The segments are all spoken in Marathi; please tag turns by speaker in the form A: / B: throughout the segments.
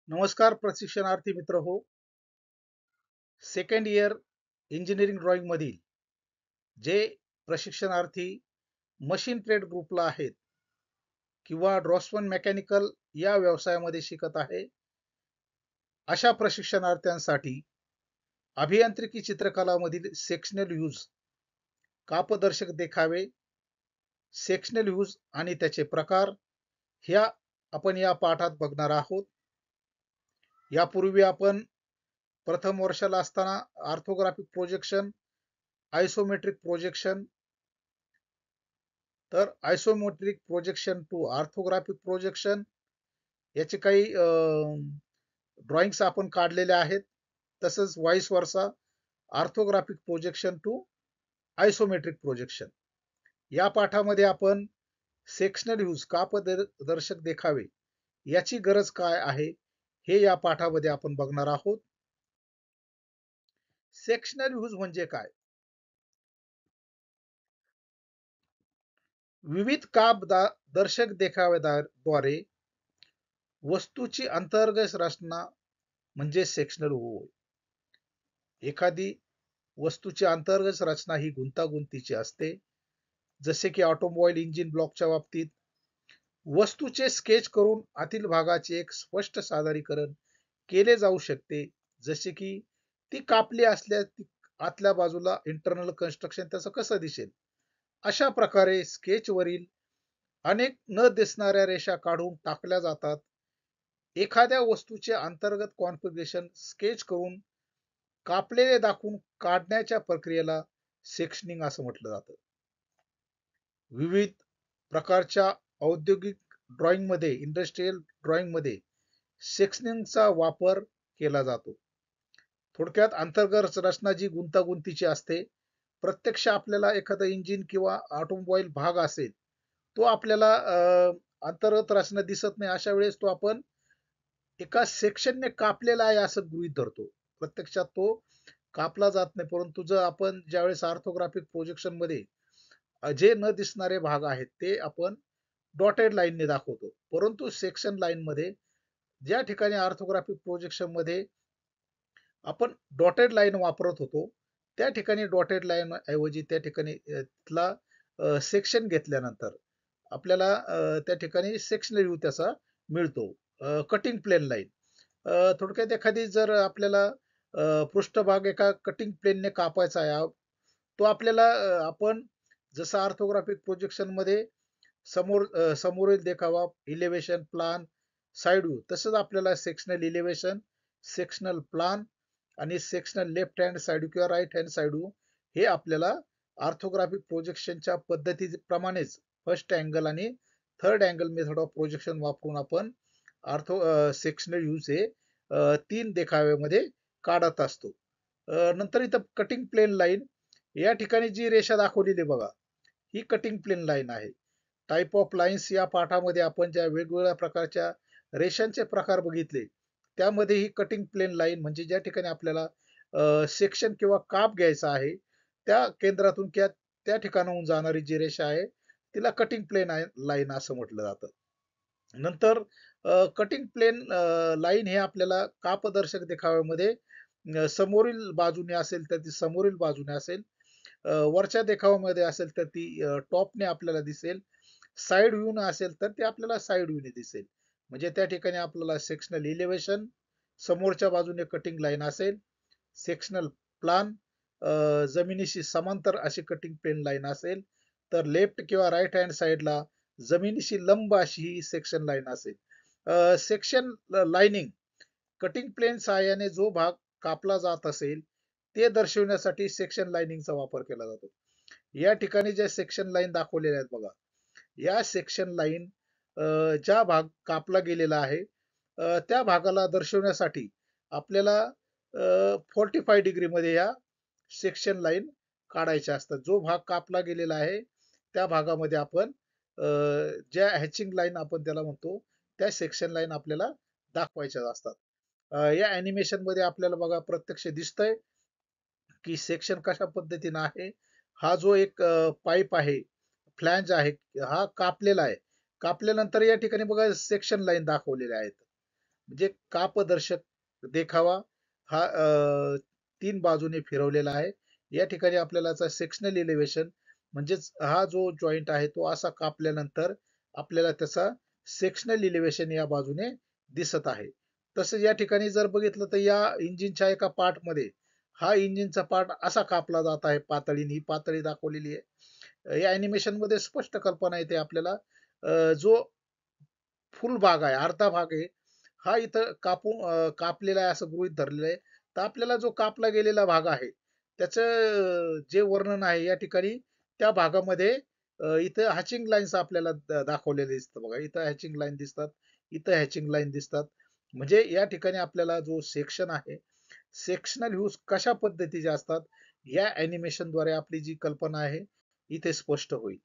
A: नमस्कार प्रशिक्षणार्थी मित्र हो. सेकंड इयर इंजिनिअरिंग ड्रॉइंग मधील जे प्रशिक्षणार्थी मशीन ट्रेड ग्रुपला आहेत किंवा ड्रॉसमन मेकॅनिकल या व्यवसायामध्ये शिकत आहे, अशा प्रशिक्षणार्थ्यांसाठी अभियांत्रिकी चित्रकला मधील सेक्शनल यूज, कापदर्शक देखावे, सेक्शनल यूज आणि त्याचे प्रकार ह्या आपण या पाठात बघणार आहोत. यापूर्वी आपण प्रथम वर्षाला असताना ऑर्थोग्राफिक प्रोजेक्शन, आयसोमेट्रिक प्रोजेक्शन, तर isometric projection to orthographic projection याचे काही ड्रॉइंग्स आपण काढलेले आहेत. तसंच वाईस वर्सा orthographic projection to isometric projection या पाठामध्ये आपण सेक्शनल यूज, कापदर्शक देखावे याची गरज काय आहे हे या पाठामध्ये आपण बघणार आहोत. सेक्शनल यूज म्हणजे काय? विविध कापदर्शक देखाव्याद्वारे वस्तूची अंतर्गत रचना म्हणजे सेक्शनल होय. एखादी वस्तूची अंतर्गत रचना ही गुंतागुंतीची असते. जसे की ऑटोमोबाईल इंजिन ब्लॉकच्या बाबतीत वस्तूचे स्केच करून आतील भागाचे एक स्पष्ट सादरीकरण केले जाऊ शकते. जसे की ती कापली असल्यास ती आतल्या बाजूला इंटरनल कन्स्ट्रक्शन त्याचं कसं दिसेल, अशा प्रकारे स्केचवरील अनेक न दिसणाऱ्या रेषा काढून टाकल्या जातात. एखाद्या वस्तूचे अंतर्गत कॉन्फिगरेशन स्केच करून कापलेले दाखवून काढण्याच्या प्रक्रियेला सेक्शनिंग असं म्हटलं जातं. विविध प्रकारच्या औद्योगिक ड्रॉइंगमध्ये, इंडस्ट्रियल ड्रॉइंगमध्ये सेक्शनिंगचा वापर केला जातो. थोडक्यात अंतर्गत रचना जी गुंतागुंतीची असते, प्रत्यक्ष आपल्याला एखादा इंजिन किंवा ऑटोमोबाईल भाग असेल, तो आपल्याला अंतर्गत रचना दिसत नाही, अशा वेळेस तो आपण एका सेक्शनने कापलेला आहे असं गृहीत धरतो. प्रत्यक्षात तो कापला जात नाही, परंतु जर आपण ज्यावेळेस ऑर्थोग्राफिक प्रोजेक्शन मध्ये जे न दिसणारे भाग आहेत ते आपण डॉटेड लाईनने दाखवतो. परंतु सेक्शन लाईन मध्ये ज्या ठिकाणी ऑर्थोग्राफिक प्रोजेक्शन मध्ये आपण डॉटेड लाईन वापरत होतो, त्या ठिकाणी डॉटेड लाईन ऐवजी त्या ठिकाणी तिथला सेक्शन घेतल्यानंतर आपल्याला त्या ठिकाणी सेक्शनल व्ह्यू त्याचा मिळतो. कटिंग प्लेन लाईन, थोडक्यात एखादी जर आपल्याला पृष्ठभाग एका कटिंग प्लेनने कापायचा आहे, तो आपल्याला आपण जसं ऑर्थोग्राफिक प्रोजेक्शन मध्ये समोरील देखावा, इलेव्हेशन, प्लान, साइड व्ह्यू, तसंच आपल्याला सेक्शनल इलेव्हेशन, सेक्शनल प्लान आणि सेक्शनल लेफ्ट हँड साइड किंवा राईट हँड साइड व्ह्यू हे आपल्याला ऑर्थोग्राफिक प्रोजेक्शनच्या पद्धतीप्रमाणेच फर्स्ट अँगल आणि third angle method of projection वापरून आपण सेक्शनल व्ह्यूज हे तीन देखाव्यामध्ये काढत असतो. नंतर इथं कटिंग प्लेन लाईन, या ठिकाणी जी रेषा दाखवलेली बघा, ही कटिंग प्लेन लाईन आहे. टाइप ऑफ लाईन्स या पाठामध्ये आपण ज्या वेगवेगळ्या प्रकारच्या रेषांचे प्रकार बघितले, त्यामध्ये ही कटिंग प्लेन लाईन म्हणजे ज्या ठिकाणी आपल्याला सेक्शन किंवा काप घ्यायचा आहे, त्या केंद्रातून किंवा त्या ठिकाणाहून जाणारी जी रेषा आहे तिला कटिंग प्लेन लाईन असं म्हटलं जातं. नंतर कटिंग प्लेन लाईन हे आपल्याला कापदर्शक देखाव्यामध्ये समोरील बाजूने असेल तर ती समोरील बाजूने असेल, वरच्या देखाव्यामध्ये असेल तर ती टॉपने आपल्याला दिसेल, साइड व्ह्यू न असेल तर ते आपल्याला साइड व्ह्यूने दिसेल. म्हणजे त्या ठिकाणी आपल्याला सेक्शनल इलेव्हेशन, समोरच्या बाजूने कटिंग लाईन असेल, सेक्शनल प्लान, जमिनीशी समांतर अशी कटिंग प्लेन लाईन असेल, तर लेफ्ट किंवा राईट हँड साइडला जमिनीशी लंब अशी ही सेक्शन लाईन असेल. सेक्शन लाइनिंग, कटिंग प्लेन सहाय्याने जो भाग कापला जात असेल ते दर्शवण्यासाठी सेक्शन लाइनिंगचा वापर केला जातो. या ठिकाणी ज्या सेक्शन लाईन दाखवलेल्या आहेत बघा, या सेक्शन लाईन ज्या भाग कापला गेलेला आहे त्या भागाला दर्शवण्यासाठी आपल्याला 45 डिग्री मध्ये या सेक्शन लाईन काढायच्या असतात. जो भाग कापला गेलेला आहे त्या भागामध्ये आपण ज्या हॅचिंग लाईन आपण त्याला म्हणतो, त्या सेक्शन लाईन आपल्याला दाखवायच्या असतात. या ॲनिमेशन मध्ये आपल्याला बघा प्रत्यक्ष दिसतंय की सेक्शन कशा पद्धतीने आहे. हा जो एक पाईप आहे, फ्लॅंज आहे, हा कापलेला आहे. कापल्यानंतर या ठिकाणी बघा सेक्शन लाईन दाखवलेल्या आहेत. म्हणजे कापदर्शक देखावा हा 3 बाजूने फिरवलेला आहे. या ठिकाणी आपल्याला सेक्शनल इलेव्हेशन म्हणजेच हा जो जॉइंट आहे तो असा कापल्यानंतर आपल्याला त्याचा सेक्शनल इलेव्हेशन या बाजूने दिसत आहे. तसंच या ठिकाणी जर बघितलं तर या इंजिनच्या एका पार्टमध्ये हा इंजिनचा पार्ट असा कापला जात आहे पातळीने, ही पातळी दाखवलेली आहे. या अॅनिमेशन मध्ये स्पष्ट कल्पना येते आपल्याला. जो फुल भाग आहे, अर्धा भाग आहे, हा इथं कापलेला आहे असं गृहीत धरलेलं आहे. तर आपल्याला जो कापला गेलेला भाग आहे, त्याचं जे वर्णन आहे या ठिकाणी त्या भागामध्ये इथं हॅचिंग लाईन्स आपल्याला दाखवलेले दिसतं बघा. इथं हॅचिंग लाईन दिसतात, इथं हॅचिंग लाईन दिसतात. म्हणजे या ठिकाणी आपल्याला जो सेक्शन आहे, सेक्शनल व्ह्यूज कशा पद्धतीचे असतात, या अॅनिमेशनद्वारे आपली जी कल्पना आहे, इथे स्पष्ट होईल.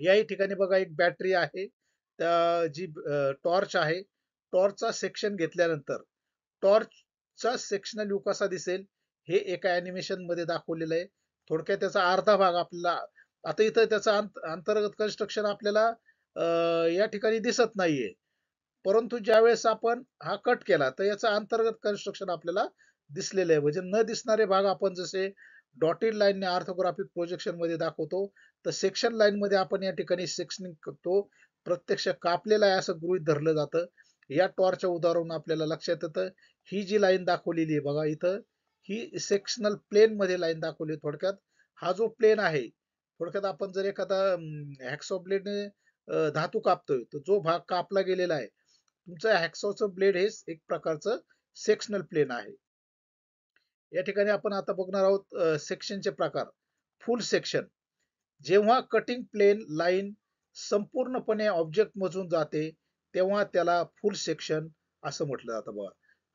A: याही ठिकाणी बघा एक बॅटरी आहे. जी टॉर्च आहे, टॉर्चचा सेक्शन घेतल्यानंतर टॉर्चचा सेक्शनल व्ह्यू कसा दिसेल हे एका अॅनिमेशन मध्ये दाखवलेलं आहे. थोडक्यात त्याचा अर्धा भाग आपल्याला आता इथं त्याचा अंतर्गत कन्स्ट्रक्शन आपल्याला या ठिकाणी दिसत नाहीये. परंतु ज्यावेळेस आपण हा कट केला तर याचं अंतर्गत कन्स्ट्रक्शन आपल्याला दिसलेलं आहे. म्हणजे न दिसणारे भाग आपण जसे डॉटेड लाईनने ऑर्थोग्राफिक प्रोजेक्शन मध्ये दाखवतो, तर सेक्शन लाईन मध्ये आपण या ठिकाणी सेक्शनिंग करतो. प्रत्यक्ष कापलेला आहे असं गृहीत धरलं जातं. या टॉर्चच्या उदाहरण आपल्याला लक्षात येतं. ही जी लाईन दाखवलेली आहे बघा इथं, ही सेक्शनल प्लेन मध्ये लाईन दाखवली. थोडक्यात हा जो प्लेन आहे, थोडक्यात आपण जर एखादा हॅक्सॉ ब्लेडने धातू कापतोय, तर जो भाग कापला गेलेला आहे, तुमचं हॅक्सॉचं ब्लेड हे एक प्रकारचं सेक्शनल प्लेन आहे. या ठिकाणी आपण आता बघणार आहोत सेक्शनचे प्रकार. फुल सेक्शन, जेव्हा कटिंग प्लेन लाईन संपूर्णपणे ऑब्जेक्ट मधून जाते तेव्हा त्याला फुल सेक्शन असं म्हटलं जातं बघा.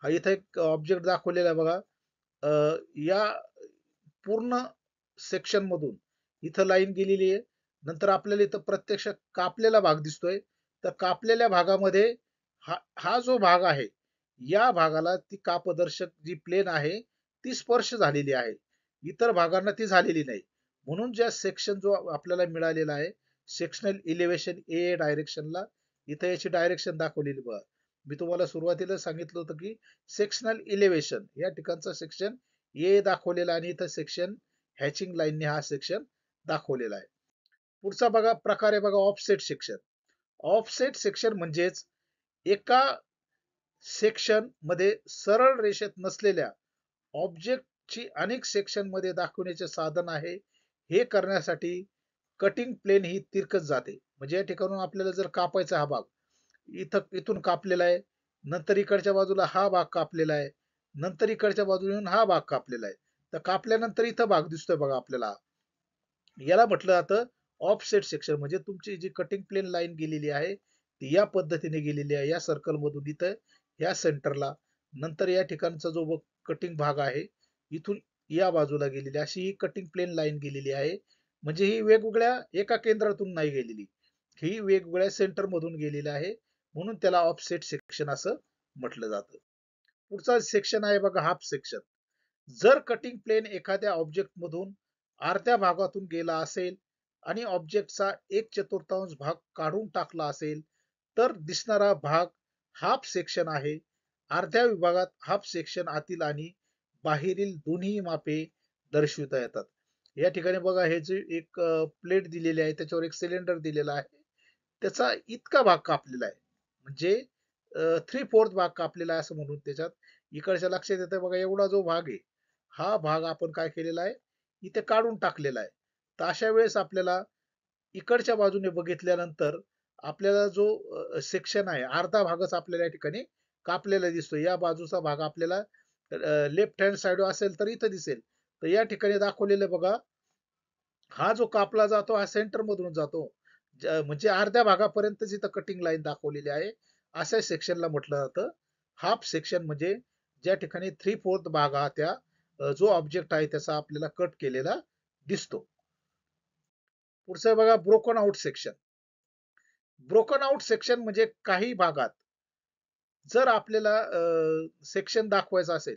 A: हा इथं एक ऑब्जेक्ट दाखवलेला आहे बघा. या पूर्ण सेक्शन मधून इथं लाईन गेलेली आहे. नंतर आपल्याला इथं प्रत्यक्ष कापलेला भाग दिसतोय. तर कापलेल्या भागामध्ये हा जो भाग आहे, या भागाला ती कापदर्शक जी प्लेन आहे ती स्पर्श झालेली आहे. इतर भागांना ती झालेली नाही. म्हणून ज्या सेक्शन जो आपल्याला मिळालेला आहे, सेक्शनल इलेव्हेशन ए डायरेक्शनला, इथं याची डायरेक्शन दाखवलेली बघा. मी तुम्हाला सुरुवातीला सांगितलं होतं की सेक्शनल इलेव्हेशन या ठिकाणचा सेक्शन ए दाखवलेला आणि इथं सेक्शन हॅचिंग लाईनने हा सेक्शन दाखवलेला आहे. पुढचा बघा प्रकार आहे बघा ऑफसेट सेक्शन. ऑफसेट सेक्शन म्हणजेच एका सेक्शन मध्ये सरळ रेषेत नसलेल्या ऑब्जेक्टची अनेक सेक्शन मध्ये दाखवण्याचे साधन आहे. हे करण्यासाठी कटिंग प्लेन ही तिरकत जाते. म्हणजे या ठिकाणून आपल्याला जर कापायचा हा भाग, इथून कापलेला आहे, नंतर इकडच्या बाजूला हा भाग कापलेला आहे, नंतर इकडच्या बाजूने हा भाग कापलेला आहे. तर कापल्यानंतर इथं भाग दिसतोय बघा आपल्याला, याला म्हटलं जातं ऑफसेट सेक्शन. म्हणजे तुमची जी कटिंग प्लेन लाईन गेलेली आहे ती या पद्धतीने गेलेली आहे, या सर्कल मधून इथं या सेंटरला, नंतर या ठिकाणचा जो कटिंग भाग आहे इथून या बाजूला गेलेली अशी ही कटिंग प्लेन लाईन गेलेली आहे. म्हणजे ही वेगवेगळ्या एका केंद्रातून नाही गेलेली, ही वेगवेगळ्या सेंटर मधून गेलेली आहे. म्हणून त्याला ऑफसेट सेक्शन असं म्हटलं जातं. पुढचा सेक्शन आहे बघा हाफ सेक्शन. जर कटिंग प्लेन एखाद्या ऑब्जेक्ट मधून अर्ध्या भागातून गेला असेल आणि ऑब्जेक्टचा 1/4 भाग काढून टाकला असेल तर दिसणारा भाग हाफ सेक्शन आहे. अर्ध्या विभागात हाफ सेक्शन आतील आणि बाहेरील दोन्ही मापे दर्शविता येतात. या ठिकाणी बघा हे जे एक प्लेट दिलेली आहे त्याच्यावर एक सिलेंडर दिलेला आहे, त्याचा इतका भाग कापलेला आहे. म्हणजे 3/4 भाग कापलेला आहे असं म्हणून त्याच्यात इकडच्या लक्षात येतं बघा. एवढा जो भाग आहे हा भाग आपण काय केलेला आहे, इथे काढून टाकलेला आहे. तर अशा वेळेस आपल्याला इकडच्या बाजूने बघितल्यानंतर आपल्याला जो सेक्शन आहे अर्धा भागच आपल्याला या ठिकाणी कापलेला दिसतो. या बाजूचा भाग आपल्याला लेफ्ट हँड साइड असेल तर इथं दिसेल. तर या ठिकाणी दाखवलेलं बघा, हा जो कापला जातो हा सेंटर मधून जातो. म्हणजे अर्ध्या भागापर्यंत जिथं कटिंग लाईन दाखवलेली आहे अशा सेक्शनला म्हटलं जातं हाफ सेक्शन. म्हणजे ज्या ठिकाणी 3/4 भाग हा त्या जो ऑब्जेक्ट आहे त्याचा आपल्याला कट केलेला दिसतो. पुढचं बघा broken out section. Broken out section म्हणजे काही भागात जर आपल्याला सेक्शन दाखवायचं असेल,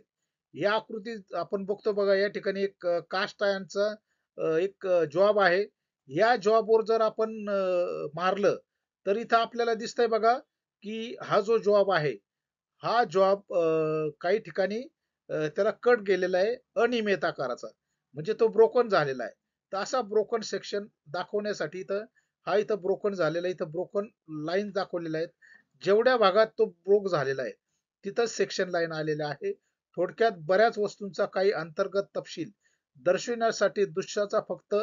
A: या आकृतीत आपण बघतो बघा, या ठिकाणी एक कास्ट आयर्नचा एक जॉब आहे. या जॉबवर जर आपण मारलं तर इथं आपल्याला दिसतंय बघा की हा जो जॉब आहे हा जॉब काही ठिकाणी त्याला कट गेलेला आहे अनियमित आकाराचा, म्हणजे तो ब्रोकन झालेला आहे. तर असा ब्रोकन सेक्शन दाखवण्यासाठी इथं ब्रोकन झालेला आहे, इथं ब्रोकन लाईन दाखवलेल्या आहेत. जेवढ्या भागात तो ब्रोक झालेला आहे तिथं सेक्शन लाईन आलेल्या आहे. थोडक्यात बऱ्याच वस्तूंचा काही अंतर्गत तपशील दर्शविण्यासाठी दृश्याचा फक्त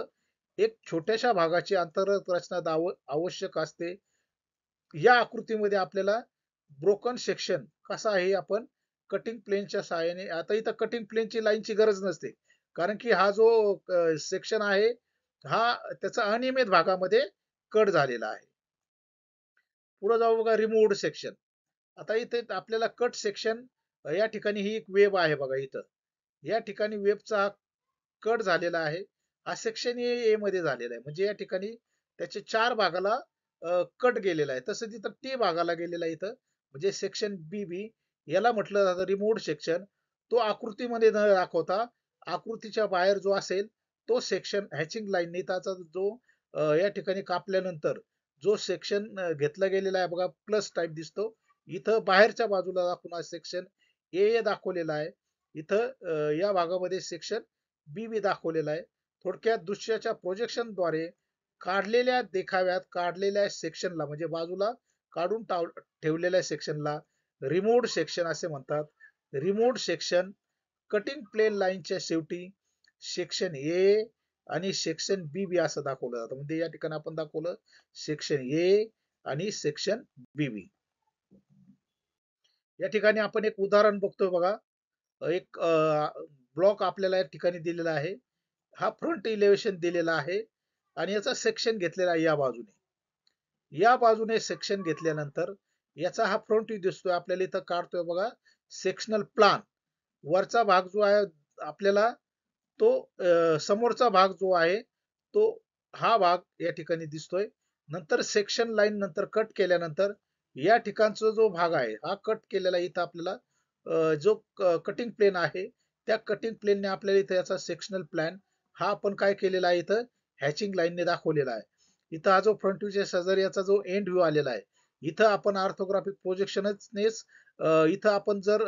A: एक छोट्याशा भागाची अंतर्गत रचना आवश्यक असते. या आकृतीमध्ये आपल्याला ब्रोकन सेक्शन कसा आहे आपण कटिंग प्लेनच्या सहाय्याने, आता इथं कटिंग प्लेनची लाईनची गरज नसते, कारण की हा जो सेक्शन आहे हा त्याचा अनियमित भागामध्ये कट झालेला आहे. पुढे जाऊ बघा, रिमूव्हड सेक्शन. आता इथे आपल्याला कट सेक्शन, या ठिकाणी ही एक वेब आहे बघा इथं. या ठिकाणी वेबचा कट झालेला आहे. हा सेक्शन ए मध्ये झालेला आहे, म्हणजे या ठिकाणी त्याच्या 4 भागाला कट गेलेला आहे. तसं तिथं टी भागाला गेलेला आहे इथं, म्हणजे सेक्शन बी बी याला म्हटलं जातं रिमूव्हड सेक्शन. तो आकृतीमध्ये न दाखवता आकृतीच्या बाहेर जो असेल तो सेक्शन हॅचिंग लाईन त्याचा जो या ठिकाणी कापल्यानंतर जो सेक्शन घेतला गेलेला आहे बघा, प्लस टाईप दिसतो. इथं बाहेरच्या बाजूला दाखवून सेक्शन ए दाखवलेला आहे. इथं या भागामध्ये सेक्शन बी बी दाखवलेला आहे. थोडक्यात दृश्याच्या प्रोजेक्शनद्वारे काढलेल्या देखाव्यात काढलेल्या सेक्शनला, म्हणजे बाजूला काढून ठेवलेल्या सेक्शनला रिमूव्हड सेक्शन असे म्हणतात. रिमूव्हड सेक्शन कटिंग प्लेन लाईनच्या शेवटी सेक्शन ए आणि सेक्शन बी बी असं दाखवलं जातं. म्हणजे या ठिकाणी आपण दाखवलं सेक्शन ए आणि सेक्शन बी बी. या ठिकाणी आपण एक उदाहरण बघतोय बघा. एक ब्लॉक आपल्याला या ठिकाणी दिलेला आहे. हा फ्रंट इलेव्हेशन दिलेला आहे आणि याचा सेक्शन घेतलेला आहे या बाजूने. या बाजूने सेक्शन घेतल्यानंतर याचा हा फ्रंट व्ह्यू दिसतोय आपल्याला, इथं काढतोय बघा सेक्शनल प्लान. वरचा भाग जो आहे आपल्याला तो समोरचा भाग जो आहे तो हा भाग या ठिकाणी दिसतोय. नंतर सेक्शन लाईन नंतर कट केल्यानंतर या ठिकाणचा जो भाग आहे हा कट केलेला इथं आपल्याला जो कटिंग प्लेन आहे त्या कटिंग प्लेनने आपल्याला इथं याचा सेक्शनल प्लॅन हा आपण काय केलेला आहे इथं हॅचिंग लाईनने दाखवलेला आहे. इथं हा जो फ्रंट व्ह्यूच्या शेजारी याचा जो एंड व्ह्यू आलेला आहे, इथं आपण ऑर्थोग्राफिक प्रोजेक्शनच इथं आपण जर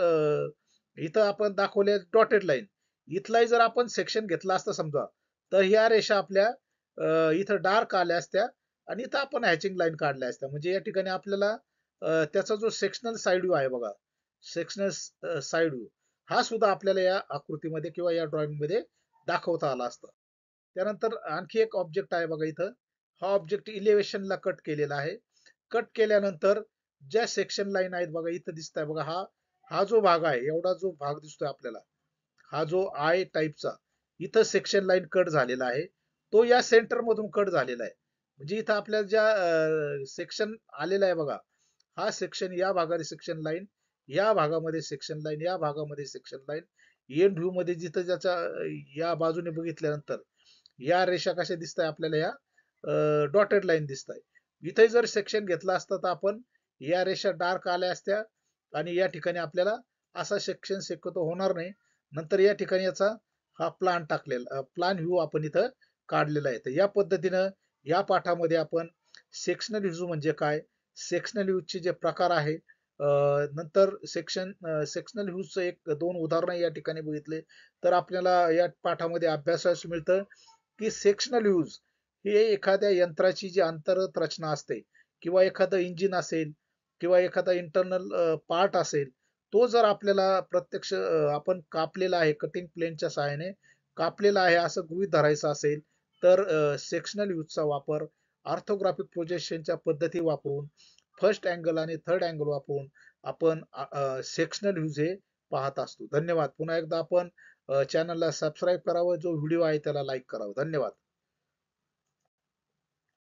A: इथं आपण दाखवले डॉटेड लाईन, इथलाही जर आपण सेक्शन घेतला असता समजा, तर ह्या रेषा आपल्या इथं डार्क आल्या असत्या आणि इथं आपण हॅचिंग लाईन काढल्या असत्या. म्हणजे या ठिकाणी आपल्याला त्याचा जो सेक्शनल साइड व्ह्यू आहे बघा, सेक्शनल साइड व्ह्यू हा सुद्धा आपल्याला या आकृतीमध्ये किंवा या ड्रॉइंग मध्ये दाखवता आला असता. त्यानंतर आणखी एक ऑब्जेक्ट आहे बघा इथं. हा ऑब्जेक्ट इलेव्हेशनला कट केलेला आहे. कट केल्यानंतर ज्या सेक्शन लाईन आहेत बघा इथं दिसत आहे बघा, हा जो भाग आहे एवढा जो भाग दिसतोय आपल्याला, हा जो आय टाईपचा इथं सेक्शन लाईन कट झालेला आहे, तो या सेंटर मधून कट झालेला आहे. म्हणजे इथं आपल्याला ज्या सेक्शन आलेला आहे बघा, हा सेक्शन या भागामध्ये सेक्शन लाईन, या भागामध्ये सेक्शन लाईन, या भागामध्ये सेक्शन लाईन, एंड व्ह्यू मध्ये जिथं ज्याच्या या बाजूने बघितल्यानंतर या रेषा कशा दिसत आहे आपल्याला, या डॉटेड लाईन दिसत आहे. इथे जर सेक्शन घेतला असता तर आपण या रेषा डार्क आल्या असत्या आणि या ठिकाणी आपल्याला असा सेक्शन शक्यतो होणार नाही. नंतर या ठिकाणी याचा हा प्लान टाकलेला प्लान व्ह्यू आपण इथं काढलेला आहे. तर या पद्धतीनं या पाठामध्ये आपण सेक्शनल व्ह्यू म्हणजे काय, सेक्शनल व्ह्यूचे जे प्रकार आहे, नंतर सेक्शनल व्ह्यूचं एक दोन उदाहरण या ठिकाणी बघितले, तर आपल्याला या पाठामध्ये अभ्यासास मिळतं की सेक्शनल व्ह्यूज ही एखाद्या यंत्राची जी अंतर्गत रचना असते किंवा एखादं इंजिन असेल किंवा एखादा इंटरनल पार्ट असेल, तो जर आपल्याला प्रत्यक्ष आपण कापलेला आहे कटिंग प्लेनच्या सहाय्याने कापलेला आहे असं गृहीत धरायचं असेल, तर सेक्शनल व्ह्यूजचा वापर ऑर्थोग्राफिक प्रोजेक्शनच्या पद्धती वापरून फर्स्ट अँगल आणि थर्ड अँगल वापरून आपण सेक्शनल व्ह्यूज हे पाहत असतो. धन्यवाद. पुन्हा एकदा आपण चॅनलला सबस्क्राईब करावं, जो व्हिडिओ आहे त्याला लाईक करावं. धन्यवाद.